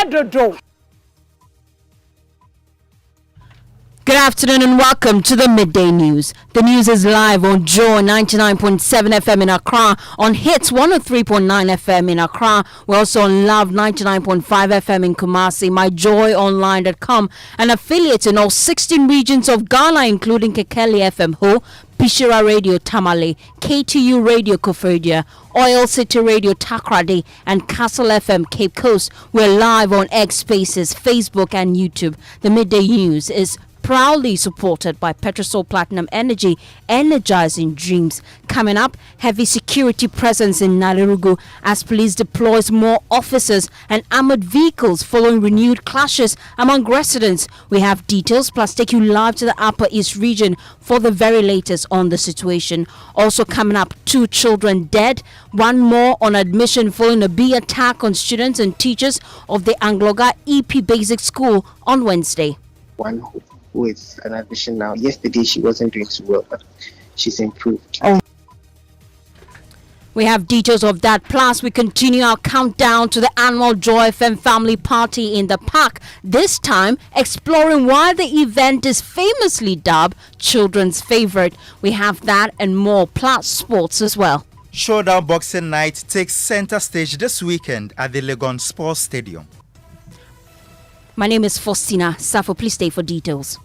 Edodo. Good afternoon and welcome to the Midday News. The news is live on Joy 99.7 FM in Accra, on Hits 103.9 FM in Accra. We're also on Love 99.5 FM in Kumasi, myjoyonline.com, and affiliates in all 16 regions of Ghana, including Kekeli FM Ho, Bishira Radio Tamale, KTU Radio Kofodia, Oil City Radio Takrady, and Castle FM Cape Coast. We're live on X Spaces, Facebook, and YouTube. The Midday News is proudly supported by Petrosol Platinum Energy, energizing dreams. Coming up, heavy security presence in Nalerugu as police deploys more officers and armored vehicles following renewed clashes among residents. We have details, plus take you live to the Upper East region for the very latest on the situation. Also coming up, 2 children dead, 1 more on admission following a bee attack on students and teachers of the Angloga EP Basic School on Wednesday. One with an admission now. Yesterday she wasn't doing so well, but she's improved. We have details of that. Plus, we continue our countdown to the annual Joy FM family party in the park. This time, exploring why the event is famously dubbed children's favorite. We have that and more, plus sports as well. Showdown Boxing Night takes center stage this weekend at the Legon Sports Stadium. My name is Fostina. Sarfo, please stay for details.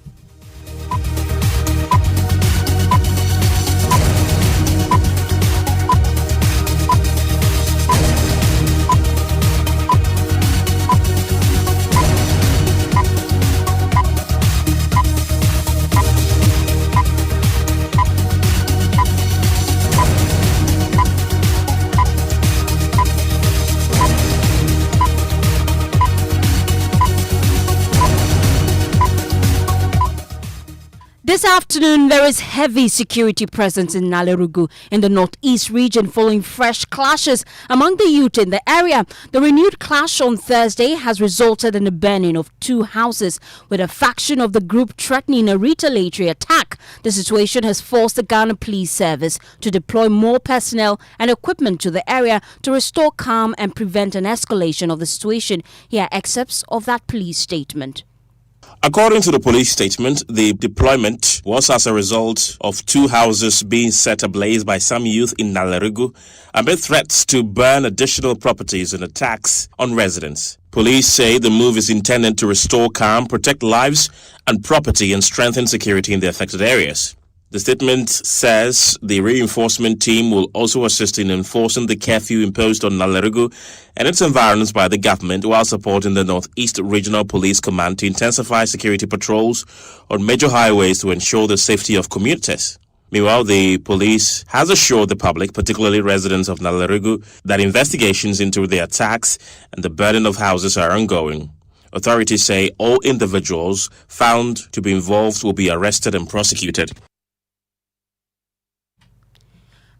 This afternoon, there is heavy security presence in Nalerugu in the northeast region following fresh clashes among the youth in the area. The renewed clash on Thursday has resulted in the burning of 2 houses, with a faction of the group threatening a retaliatory attack. The situation has forced the Ghana Police Service to deploy more personnel and equipment to the area to restore calm and prevent an escalation of the situation. Here are excerpts of that police statement. According to the police statement, the deployment was as a result of 2 houses being set ablaze by some youth in Nalerugu amid threats to burn additional properties and attacks on residents. Police say the move is intended to restore calm, protect lives and property, and strengthen security in the affected areas. The statement says the reinforcement team will also assist in enforcing the curfew imposed on Nalerugu and its environs by the government, while supporting the Northeast Regional Police Command to intensify security patrols on major highways to ensure the safety of commuters. Meanwhile, the police has assured the public, particularly residents of Nalerugu, that investigations into the attacks and the burning of houses are ongoing. Authorities say all individuals found to be involved will be arrested and prosecuted.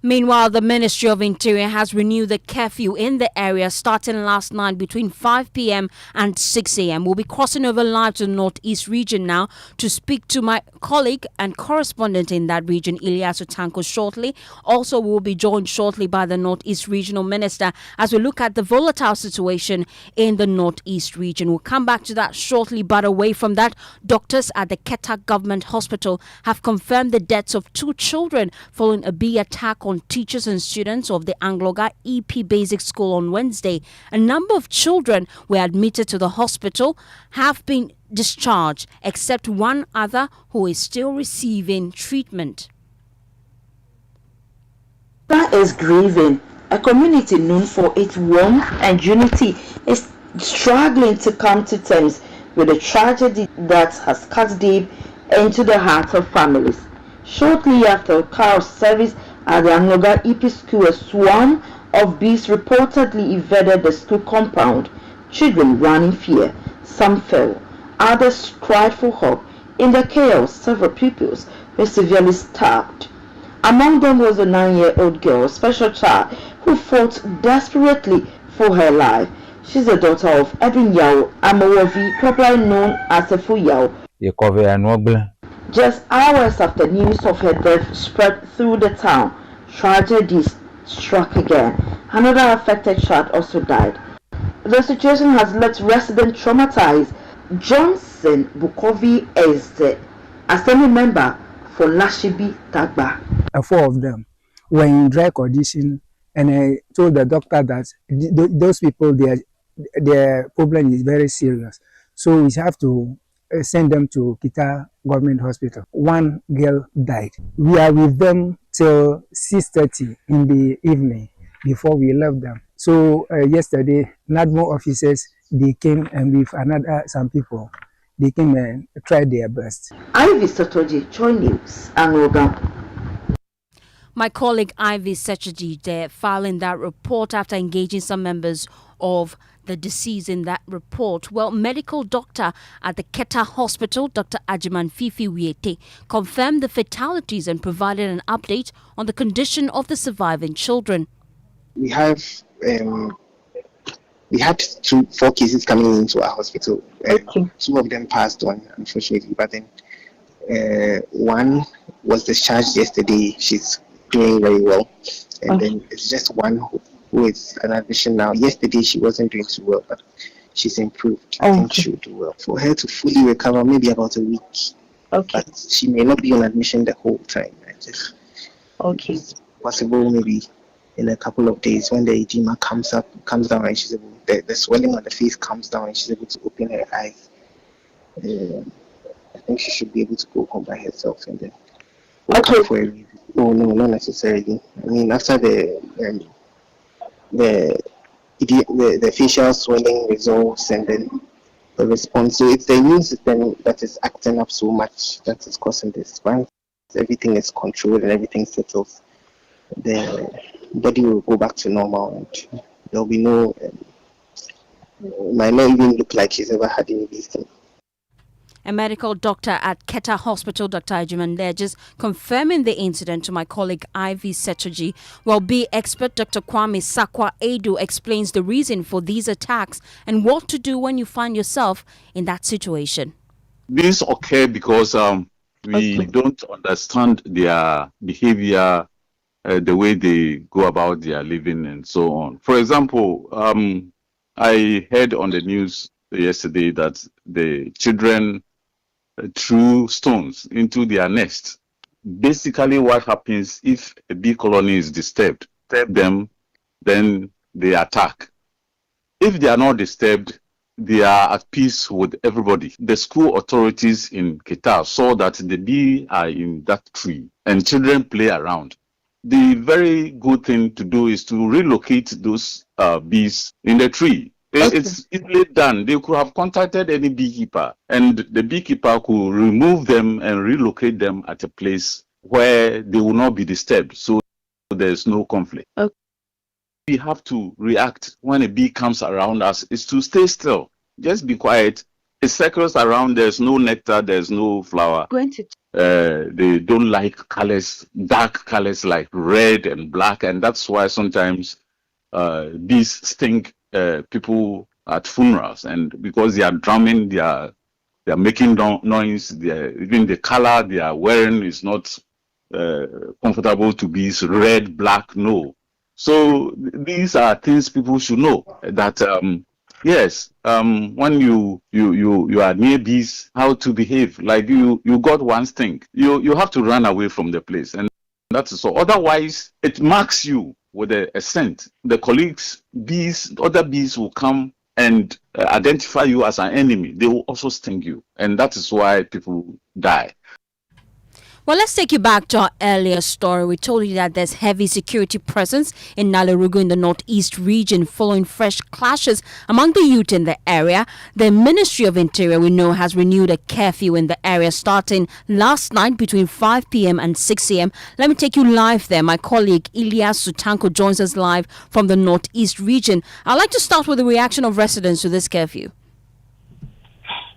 Meanwhile, the Ministry of Interior has renewed the curfew in the area starting last night between 5 p.m. and 6 a.m. We'll be crossing over live to the Northeast region now to speak to my colleague and correspondent in that region, Ilyasu Tanko, shortly. Also, we'll be joined shortly by the Northeast Regional Minister as we look at the volatile situation in the Northeast region. We'll come back to that shortly, but away from that, doctors at the Keta Government Hospital have confirmed the deaths of 2 children following a bee attack on teachers and students of the Angloga EP Basic School on Wednesday. A number of children were admitted to the hospital, have been discharged, except 1 other who is still receiving treatment. That is grieving. A community known for its warmth and unity is struggling to come to terms with a tragedy that has cut deep into the hearts of families. Shortly after carol service at the Angloga EP school, a swarm of bees reportedly invaded the school compound. Children ran in fear. Some fell. Others cried for help. In the chaos, several pupils were severely stabbed. Among them was a 9-year-old girl, a special child, who fought desperately for her life. She's the daughter of Edwin Yao Amawovi, popularly known as Efu Yao. Just hours after news of her death spread through the town, tragedy struck again. Another affected child also died. The situation has left residents traumatized. Johnson Bukovi is the assembly member for Lashibi Tagba. Four of them were in dry condition, and I told the doctor that those people, their problem is very serious. So we have to send them to Keta government hospital. One girl died. We are with them till 6:30 in the evening before we left them. So yesterday, NADMO officers, they came, and with some people, they came and tried their best. Ivy Sotoji, Joy News, Angoga. My colleague Ivy Sechaji there filing that report after engaging some members of the deceased in that report. Well, medical doctor at the Keta hospital, Dr. Ajiman Fifi Wiete, confirmed the fatalities and provided an update on the condition of the surviving children. We had 4 cases coming into our hospital. Okay. 2 of them passed on, unfortunately, but then one was discharged yesterday. She's doing very well, and then it's just one who is an admission now. Yesterday she wasn't doing too well, but she's improved. I think she'll do well. For her to fully recover, maybe about a week. Okay. But she may not be on admission the whole time. It's possible maybe in a couple of days when the edema comes down, and she's able, the swelling on the face comes down, and she's able to open her eyes. I think she should be able to go home by herself, and then come for a review. No, not necessarily. I mean, after the facial swelling resolves, and then the response. So it's the immune system that is acting up so much that is causing this. Once everything is controlled and everything settles, the body will go back to normal, and there'll be no. It might not even look like she's ever had any of these things. A medical doctor at Keta Hospital, Dr. Ajiman, there just confirming the incident to my colleague Ivy Sechaji. Well, B expert Dr. Kwame Sakwa Edu explains the reason for these attacks and what to do when you find yourself in that situation. These occur because we don't understand their behavior, the way they go about their living and so on. For example, I heard on the news yesterday that the children threw stones into their nest. Basically, what happens if a bee colony is disturbed, then they attack. If they are not disturbed, they are at peace with everybody. The school authorities in Keta saw that the bee are in that tree and children play around. The very good thing to do is to relocate those bees in the tree. It's easily done. They could have contacted any beekeeper, and the beekeeper could remove them and relocate them at a place where they will not be disturbed, so there's no conflict. Okay. We have to react when a bee comes around us is to stay still. Just be quiet. It circles around. There's no nectar. There's no flower. They don't like colors, dark colors like red and black, and that's why sometimes bees sting people at funerals, and because they are drumming, they are making noise. Even the color they are wearing is not comfortable to bees. Red, black, no. So these are things people should know, that yes, when you are near bees, how to behave. Like you got one sting, you have to run away from the place, and that's so. Otherwise, it marks you with a scent. The colleagues, bees, other bees will come and identify you as an enemy. They will also sting you, and that is why people die. Well, let's take you back to our earlier story. We told you that there's heavy security presence in Nalerugu in the northeast region following fresh clashes among the youth in the area. The Ministry of Interior, we know, has renewed a curfew in the area starting last night between 5 p.m. and 6 a.m. Let me take you live there. My colleague Ilyas Sutanko joins us live from the northeast region. I'd like to start with the reaction of residents to this curfew.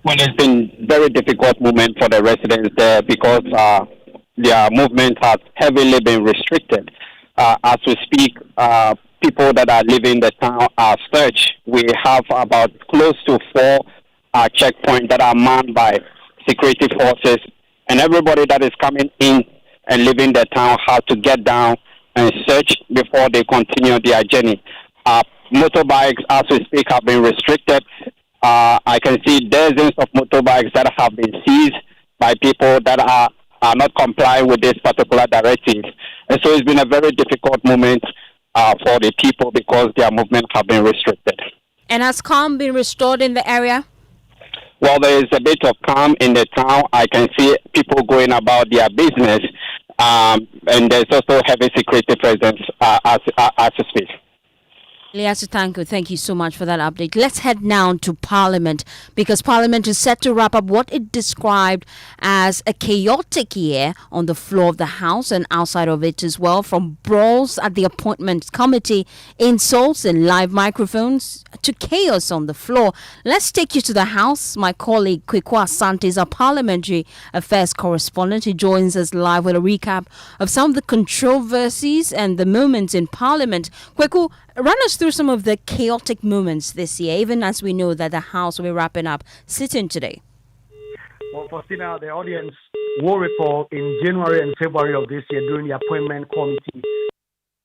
Well, it's been a very difficult moment for the residents there because their movement has heavily been restricted. As we speak, people that are living the town are searched. We have about close to 4 checkpoints that are manned by security forces, and everybody that is coming in and leaving the town has to get down and search before they continue their journey. motorbikes, as we speak, have been restricted. I can see dozens of motorbikes that have been seized by people that are not complying with this particular directive. And so it's been a very difficult moment for the people because their movement have been restricted. And has calm been restored in the area? Well, there is a bit of calm in the town. I can see people going about their business, and there's also heavy security presence as we speak. Thank you so much for that update. Let's head now to Parliament, because Parliament is set to wrap up what it described as a chaotic year on the floor of the House and outside of it as well, from brawls at the Appointments Committee, insults and live microphones, to chaos on the floor. Let's take you to the House. My colleague Kweku Asante is our Parliamentary Affairs correspondent. He joins us live with a recap of some of the controversies and the moments in Parliament. Kweku, run us through some of the chaotic moments this year, even as we know that the House will be wrapping up sitting today. Well, Fostina, the audience will recall in January and February of this year during the appointment committee,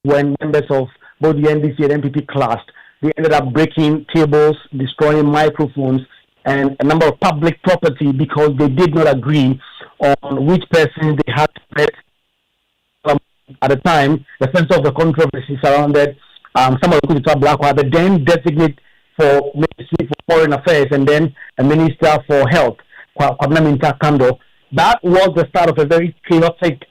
when members of both the NDC and NPP clashed, they ended up breaking tables, destroying microphones, and a number of public property because they did not agree on which person they had to pet. At the time, the center of the controversy surrounded some of the Keta Blackwater, but then designate for Ministry for Foreign Affairs and then a Minister for Health, Kwabena Kando. That was the start of a very chaotic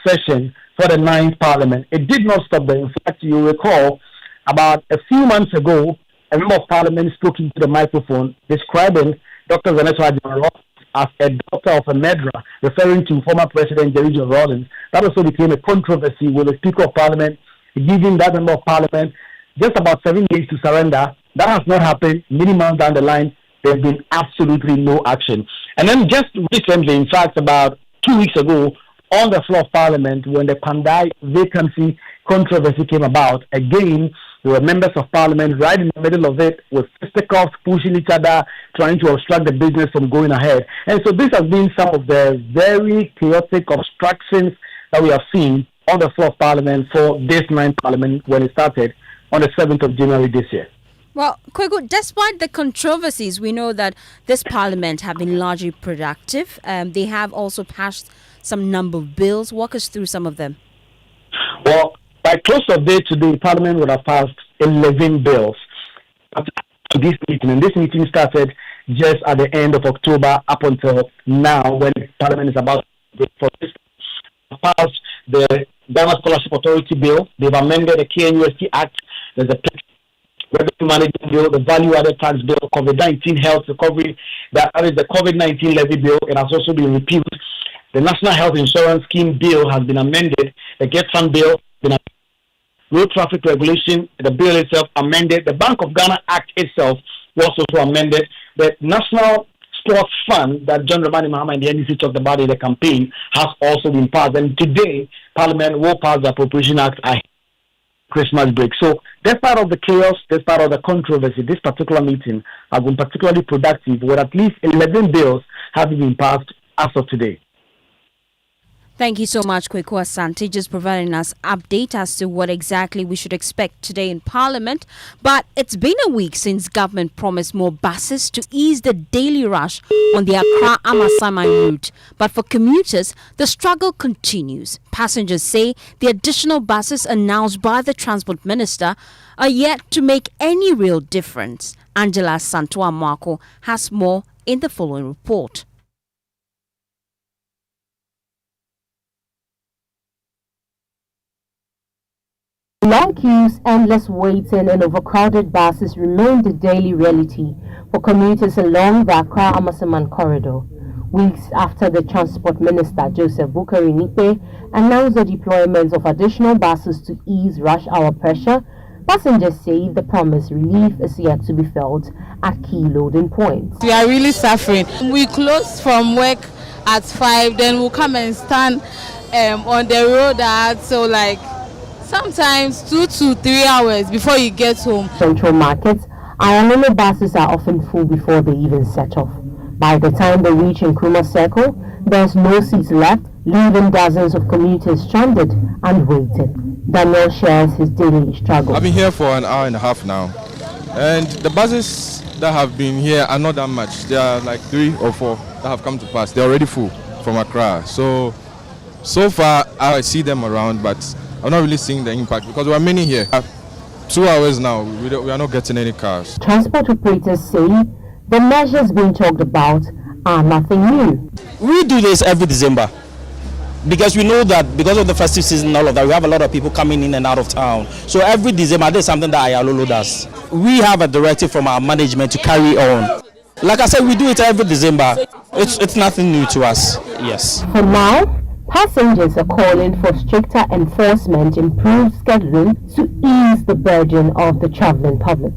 session for the 9th Parliament. It did not stop there. In fact, you recall, about a few months ago, a member of Parliament spoke into the microphone describing Dr. Vanessa Ajimaro as a doctor of a medra, referring to former President Jerry John Rawlings. That also became a controversy with the Speaker of Parliament giving that member of Parliament just about 7 days to surrender. That has not happened. Many months down the line, there's been absolutely no action. And then just recently, in fact, about 2 weeks ago, on the floor of Parliament, when the Pandai vacancy controversy came about, again, there were members of Parliament right in the middle of it with fisticuffs, pushing each other, trying to obstruct the business from going ahead. And so this has been some of the very chaotic obstructions that we have seen on the floor of Parliament for this 9th Parliament when it started on the 7th of January this year. Well, Kweku, despite the controversies, we know that this Parliament have been largely productive. They have also passed some number of bills. Walk us through some of them. Well, by close of day today, Parliament would have passed 11 bills at this meeting. And this meeting started just at the end of October up until now, when Parliament is about to for this passed the Ghana Scholarship Authority Bill. They've amended the KNUST Act. There's a Revenue Management Bill, the Value Added Tax Bill, COVID-19 Health Recovery, that is the COVID-19 Levy Bill. It has also been repealed. The National Health Insurance Scheme Bill has been amended. The Get Fund Bill, the Road Traffic Regulation, the bill itself amended. The Bank of Ghana Act itself was also amended. The National Sports Fund that John Ramani Mahama and the NDC talked about in the campaign has also been passed. And today, Parliament will pass the Appropriation Act ahead of Christmas break. So, despite of the chaos, despite of the controversy, this particular meeting has been particularly productive, with at least 11 bills having been passed as of today. Thank you so much, Kweku Asante, just providing us update as to what exactly we should expect today in Parliament. But it's been a week since government promised more buses to ease the daily rush on the Accra-Amasaman route. But for commuters, the struggle continues. Passengers say the additional buses announced by the Transport Minister are yet to make any real difference. Angela Santua Marco has more in the following report. Long queues, endless waiting and overcrowded buses remain the daily reality for commuters along the Accra-Amasaman corridor. Weeks after the Transport Minister, Joseph Bukari Nipe, announced the deployment of additional buses to ease rush hour pressure, passengers say the promised relief is yet to be felt at key loading points. We are really suffering. We close from work at 5, then we'll come and stand on the road sometimes 2 to 3 hours before you get home. Central markets, Ayanolo buses are often full before they even set off. By the time they reach Nkrumah Circle, there's no seats left, leaving dozens of commuters stranded and waiting. Daniel shares his daily struggle. I've been here for an hour and a half now, and the buses that have been here are not that much. There are like 3 or 4 that have come to pass. They're already full from Accra. So far I see them around, but I'm not really seeing the impact because there are many here. 2 hours now, we are not getting any cars. Transport operators say the measures being talked about are nothing new. We do this every December because we know that because of the festive season and all of that, we have a lot of people coming in and out of town. So every December, there's something that Ayalolo does. We have a directive from our management to carry on. Like I said, we do it every December. It's nothing new to us. Yes. For now, passengers are calling for stricter enforcement, improved scheduling to ease the burden of the traveling public.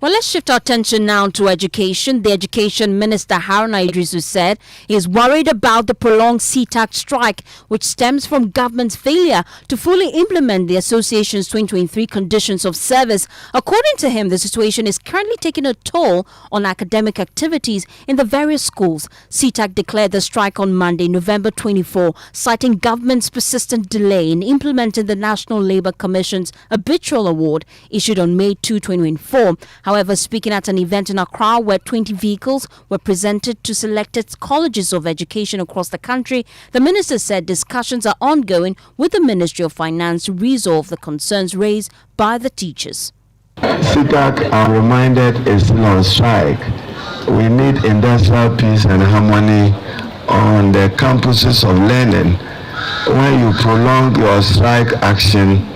Well, let's shift our attention now to education. The Education Minister Haruna Idrisu said he is worried about the prolonged CTAC strike, which stems from government's failure to fully implement the association's 2023 conditions of service. According to him, the situation is currently taking a toll on academic activities in the various schools. CTAC declared the strike on Monday, November 24, citing government's persistent delay in implementing the National Labour Commission's arbitral award issued on May 2, 2024. However, speaking at an event in Accra where 20 vehicles were presented to selected colleges of education across the country, the minister said discussions are ongoing with the Ministry of Finance to resolve the concerns raised by the teachers. CTAC, I'm reminded, is still on strike. We need industrial peace and harmony on the campuses of learning. When you prolong your strike action,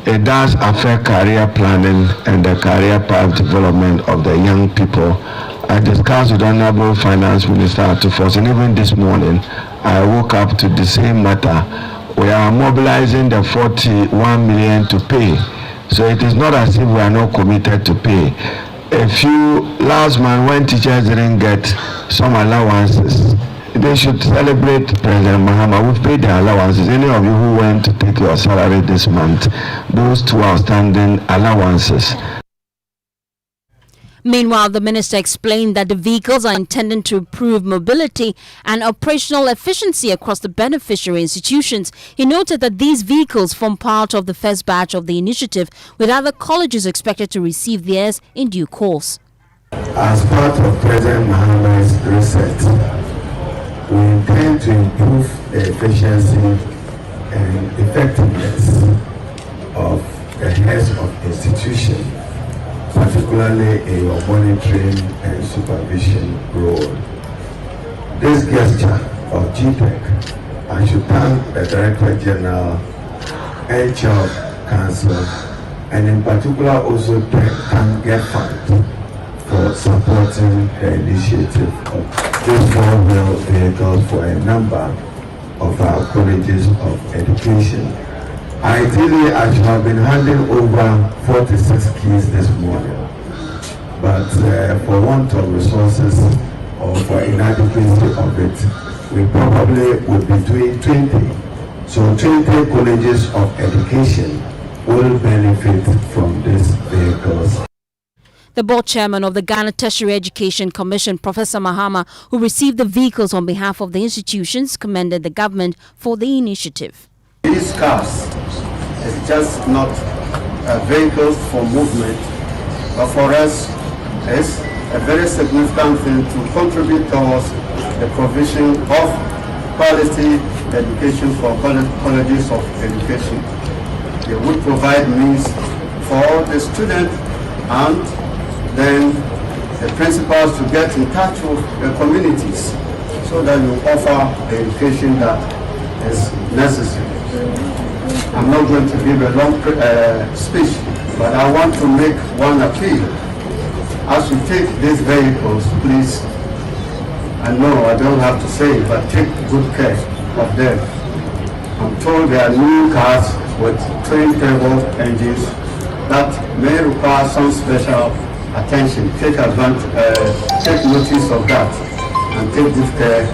it does affect career planning and the career path development of the young people. I discussed with Honorable Finance Minister Atufos, and even this morning I woke up to the same matter. We are mobilizing the 41 million to pay. So it is not as if we are not committed to pay. Last month when teachers didn't get some allowances, they should celebrate President Mahama. We've paid the allowances. Any of you who went to take your salary this month, those 2 outstanding allowances. Meanwhile, the minister explained that the vehicles are intended to improve mobility and operational efficiency across the beneficiary institutions. He noted that these vehicles form part of the first batch of the initiative, with other colleges expected to receive theirs in due course. As part of President Mahama's reset, we intend to improve the efficiency and effectiveness of the heads of institutions, particularly in your monitoring and supervision role. This gesture of GTEC, I should thank the Director General, HR Council, and in particular also thank GetFund for supporting the initiative of these 4-wheel vehicles for a number of our colleges of education. Ideally, I should have been handing over 46 keys this morning, but for want of resources or for inadequacy of it, we probably would be doing 20. So 20 colleges of education will benefit from these vehicles. The board chairman of the Ghana Tertiary Education Commission, Professor Mahama, who received the vehicles on behalf of the institutions, commended the government for the initiative. These cars is just not vehicles for movement, but for us it's a very significant thing to contribute towards the provision of quality education for colleges of education. They would provide means for the student and then the principals to get in touch with the communities so that you offer the education that is necessary. I'm not going to give a long speech, but I want to make one appeal. As you take these vehicles, please, I know I don't have to say it, but take good care of them. I'm told there are new cars with twin-turbo engines that may require some special attention. Take notice of that and take good care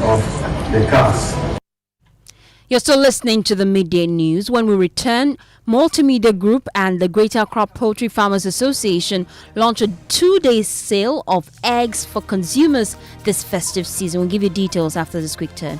of the cars. You're still listening to the Midday News. When we return, Multimedia Group and the Greater Accra Poultry Farmers Association launch a 2-day sale of eggs for consumers this festive season. We'll give you details after this quick turn.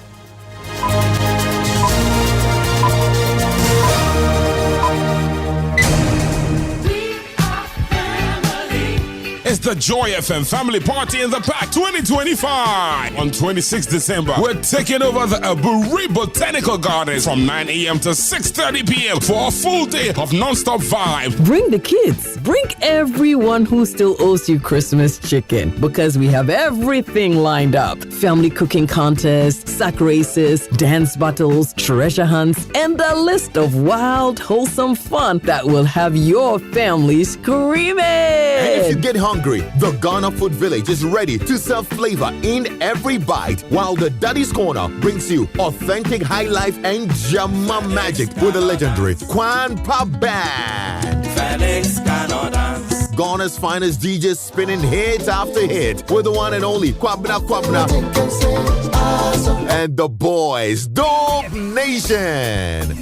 It's the Joy FM Family Party in the Park 2025. On 26th December, we're taking over the Aburi Botanical Gardens from 9 a.m. to 6:30 p.m. for a full day of non-stop vibe. Bring the kids. Bring everyone who still owes you Christmas chicken, because we have everything lined up. Family cooking contests, sack races, dance battles, treasure hunts, and a list of wild, wholesome fun that will have your family screaming. And if you get hungry, the Ghana Food Village is ready to serve flavor in every bite, while the Daddy's Corner brings you authentic high life and Jama magic with the legendary Kwan Pa Band. Felix cannot dance. Ghana's finest DJs spinning hit after hit with the one and only Kwabna Kwabna and the boys Dope Nation.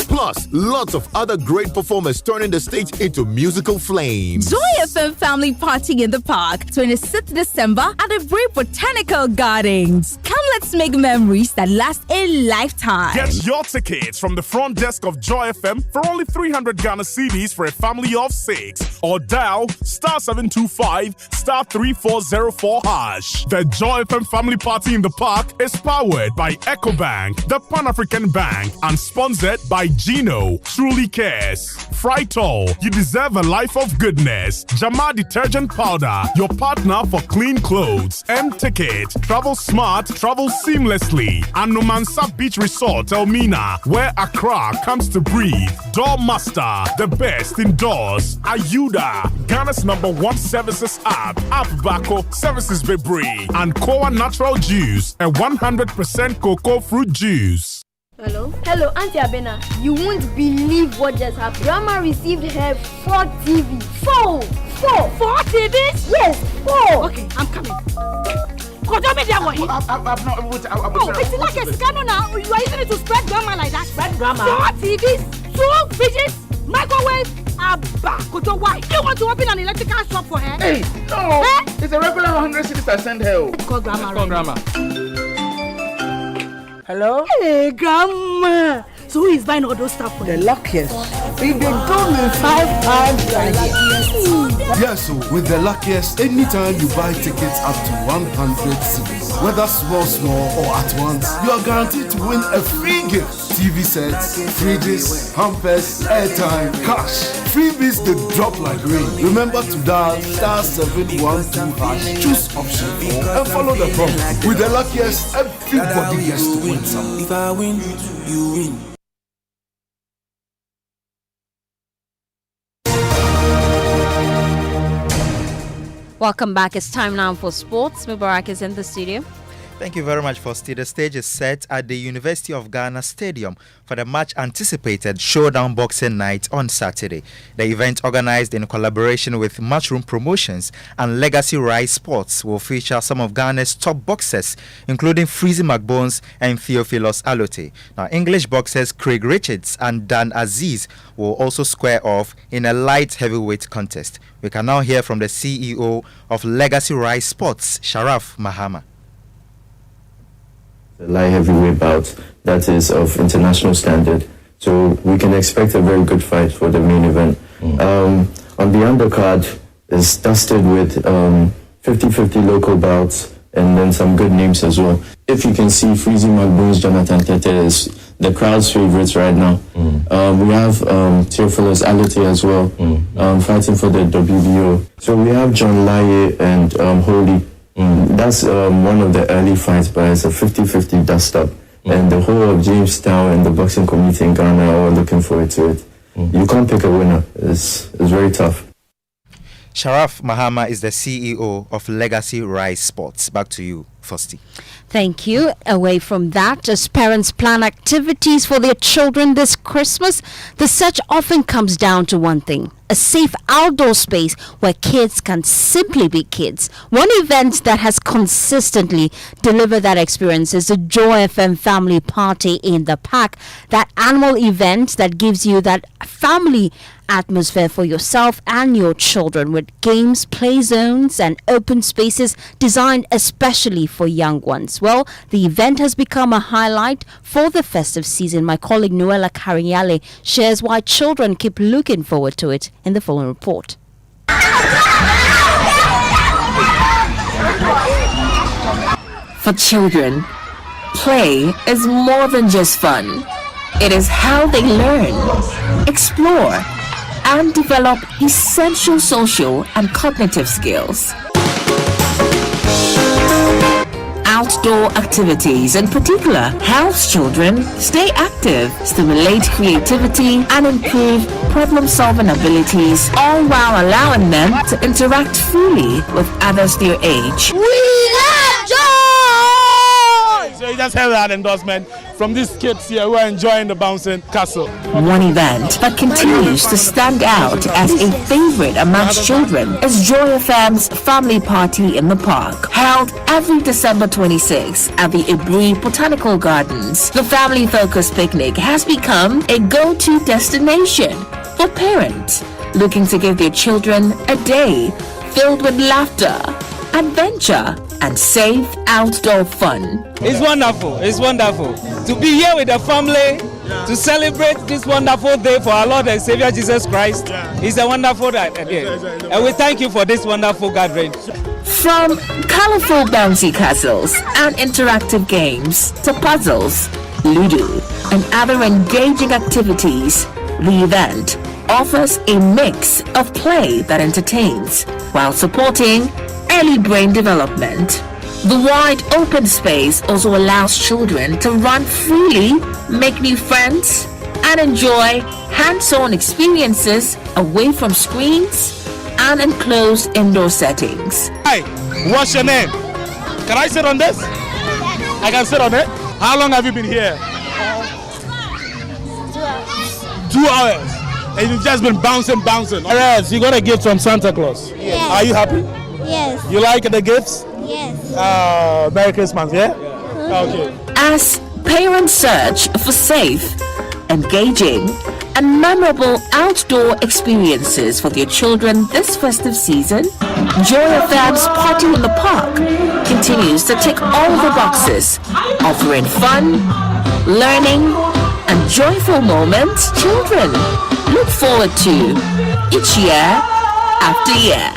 Plus, lots of other great performers turning the stage into musical flames. Joy FM Family Party in the Park, 26th December at the Bray Botanical Gardens. Come, let's make memories that last a lifetime. Get your tickets from the front desk of Joy FM for only 300 Ghana cedis for a family of 6. Or dial *725 *3404 #. The Joy FM Family Party in the Park is powered by EcoBank, the Pan-African Bank, and sponsored by Gino, Truly Cares. Frytol, you deserve a life of goodness. Jama Detergent Powder, your partner for clean clothes. M-Ticket, travel smart, travel seamlessly. And Numansa Beach Resort, Elmina, where Accra comes to breathe. Doormaster, the best indoors. Ayuda, Ghana's #1 services app. Bako, Services Bebre. And Koa Natural Juice, a 100% cocoa fruit juice. Hello, Auntie Abena. You won't believe what just happened. Grandma received her 4 TV. 4 TVs? Yes, 4. Okay, I'm coming. I'm not. It's like a scandal now. You are using it to spread grandma like that. Spread grandma. 4 TVs, 2 fridges, microwave. Abba, Kojo, why? You want to open an electrical shop for her? Hey, no. It's a regular 100 cities I send her. Let's call grandma. Hello? Hey, Grandma. So who is buying all those stuff for the luckiest? We've been told me 5 times a year. Yes, so with the luckiest, anytime you buy tickets up to 100 cities, whether small or at once, you are guaranteed to win a free gift. TV sets, fridges, hampers, airtime, cash. Freebies they drop like rain. Remember to dial *712#, choose option 4 and follow the prompt. With the luckiest, everybody gets to win something. If I win, you win. Welcome back. It's time now for sports. Mubarak is in the studio. Thank you very much, Fostina. The stage is set at the University of Ghana Stadium for the much-anticipated Showdown Boxing Night on Saturday. The event, organized in collaboration with Matchroom Promotions and Legacy Rise Sports, will feature some of Ghana's top boxers, including Freezy McBones and Theophilus Alote. Now, English boxers Craig Richards and Dan Aziz will also square off in a light heavyweight contest. We can now hear from the CEO of Legacy Rise Sports, Sharaf Mahama. The light heavyweight bout that is of international standard, so we can expect a very good fight for the main event. On the undercard is dusted with 50-50 local bouts and then some good names as well. If you can see, Freezy McBones, Jonathan Keta is the crowd's favorites right now. We have Theophilus Alote as well, fighting for the WBO. So we have John Laye and Holy. That's one of the early fights, but it's a 50-50 dust-up. And the whole of Jamestown and the boxing community in Ghana are all looking forward to it. You can't pick a winner. It's very tough. Sharaf Mahama is the CEO of Legacy Rise Sports. Back to you, Fosti. Thank you. Away from that, as parents plan activities for their children this Christmas, the search often comes down to one thing: a safe outdoor space where kids can simply be kids. One event that has consistently delivered that experience is the Joy FM Family Party in the Park, that annual event that gives you that family atmosphere for yourself and your children, with games, play zones and open spaces designed especially for young ones. Well, the event has become a highlight for the festive season. My colleague Noella Kariale shares why children keep looking forward to it in the following report. For children, play is more than just fun. It is how they learn, explore, and develop essential social and cognitive skills. Outdoor activities in particular helps children stay active, stimulate creativity, and improve problem-solving abilities, all while allowing them to interact freely with others their age. We love joy! So you just have that endorsement from these kids here who are enjoying the bouncing castle. One event that continues to stand out as a favorite amongst children is Joy FM's Family Party in the Park, held every December 26th at the Ibri Botanical Gardens. The family-focused picnic has become a go-to destination for parents looking to give their children a day filled with laughter, adventure, and safe outdoor fun. It's wonderful. It's wonderful to be here with the family to celebrate this wonderful day for our Lord and Savior Jesus Christ. It's a wonderful day, and we thank you for this wonderful gathering. From colorful bouncy castles and interactive games to puzzles, Ludo, and other engaging activities, the event offers a mix of play that entertains while supporting early brain development. The wide open space also allows children to run freely, make new friends, and enjoy hands-on experiences away from screens and enclosed indoor settings. Hi, what's your name? Can I sit on this? I can sit on it? How long have you been here? 2 hours. And you've just been bouncing. Alright, you got a gift from Santa Claus. Yes. Are you happy? Yes. You like the gifts? Yes. Merry Christmas, yeah? Okay. As parents search for safe, engaging, and memorable outdoor experiences for their children this festive season, Joy FM's Party in the Park continues to tick all the boxes, offering fun, learning, and joyful moments children look forward to each year after year.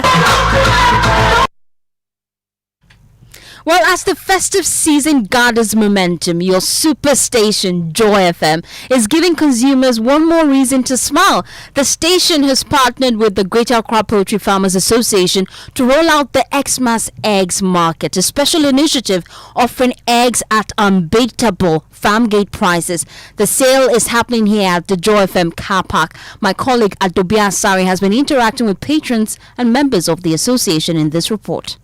Well, as the festive season gathers momentum, your superstation, Joy FM, is giving consumers one more reason to smile. The station has partnered with the Greater Accra Poultry Farmers Association to roll out the Xmas Eggs Market, a special initiative offering eggs at unbeatable farm gate prices. The sale is happening here at the Joy FM car park. My colleague Adobia Sari has been interacting with patrons and members of the association in this report.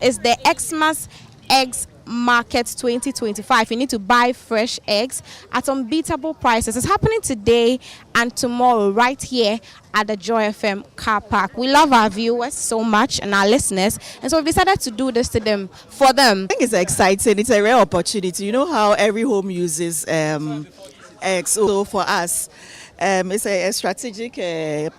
It's the Xmas Eggs Market 2025. You need to buy fresh eggs at unbeatable prices. It's happening today and tomorrow right here at the Joy FM car park. We love our viewers so much and our listeners, and so we've decided to do this to them for them. I think it's exciting. It's a rare opportunity. You know how every home uses eggs. So for us, it's a strategic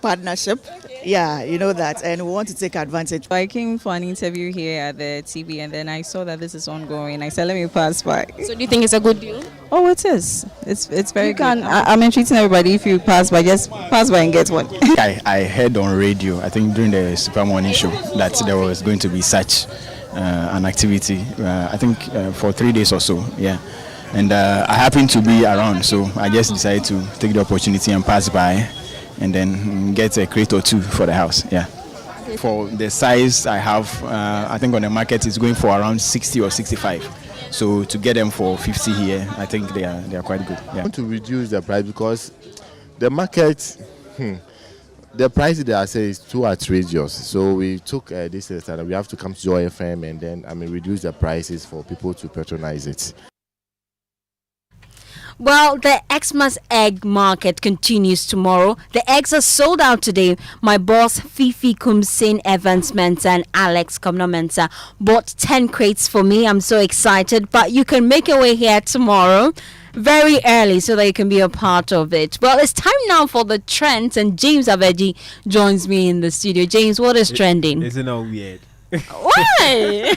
partnership. Yeah, you know that, and we want to take advantage. I came for an interview here at the TV, and then I saw that this is ongoing. I said, let me pass by. So do you think it's a good deal? Oh, it is. It's very good. I'm entreating everybody, if you pass by, just pass by and get one. I heard on radio, I think during the Super Morning Show, that there was going to be such an activity, I think for 3 days or so, yeah. And I happened to be around, so I just decided to take the opportunity and pass by and then get a crate or two for the house, yeah. For the size I have, I think on the market it's going for around 60 or 65. So to get them for 50 here, I think they are quite good. Yeah. I want to reduce the price because the market, the price they are saying is too outrageous. So we took this and we have to come to Joy FM and then reduce the prices for people to patronize it. Well, the Xmas Egg Market continues tomorrow. The eggs are sold out today. My boss, Fifi Kumsin Evans Mensa and Alex Komna Mensa bought 10 crates for me. I'm so excited. But you can make your way here tomorrow very early so that you can be a part of it. Well, it's time now for the trends, and James Aveji joins me in the studio. James, what is trending? Isn't it weird? Why?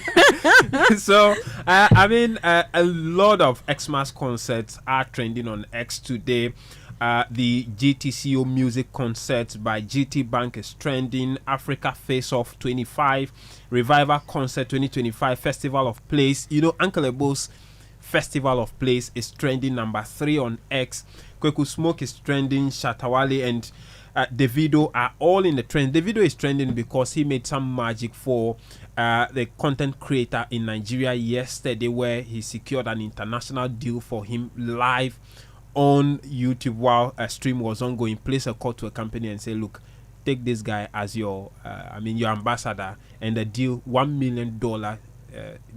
So, a lot of Xmas concerts are trending on X today. The GTCO Music Concert by GT Bank is trending. Africa Face Off 25, Revival Concert 2025, Festival of Place. You know, Uncle Ebo's Festival of Place is trending number 3 on X. Kweku Smoke is trending. Shatawale and Davido are all in the trend. Davido is trending because he made some magic for the content creator in Nigeria yesterday, where he secured an international deal for him live on YouTube while a stream was ongoing. Place a call to a company and say, look, take this guy as your your ambassador, and the deal, $1 million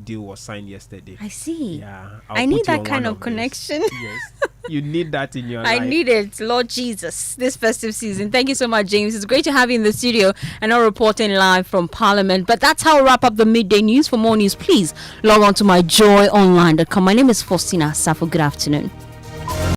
deal was signed yesterday. I see. Yeah, I need that kind of connection. Yes, you need that in your life. I need it, Lord Jesus, this festive season. Thank you so much, James. It's great to have you in the studio and not reporting live from Parliament. But that's how we wrap up the midday news. For more news, please log on to myjoyonline.com. My name is Fostina. Sarfo, good afternoon.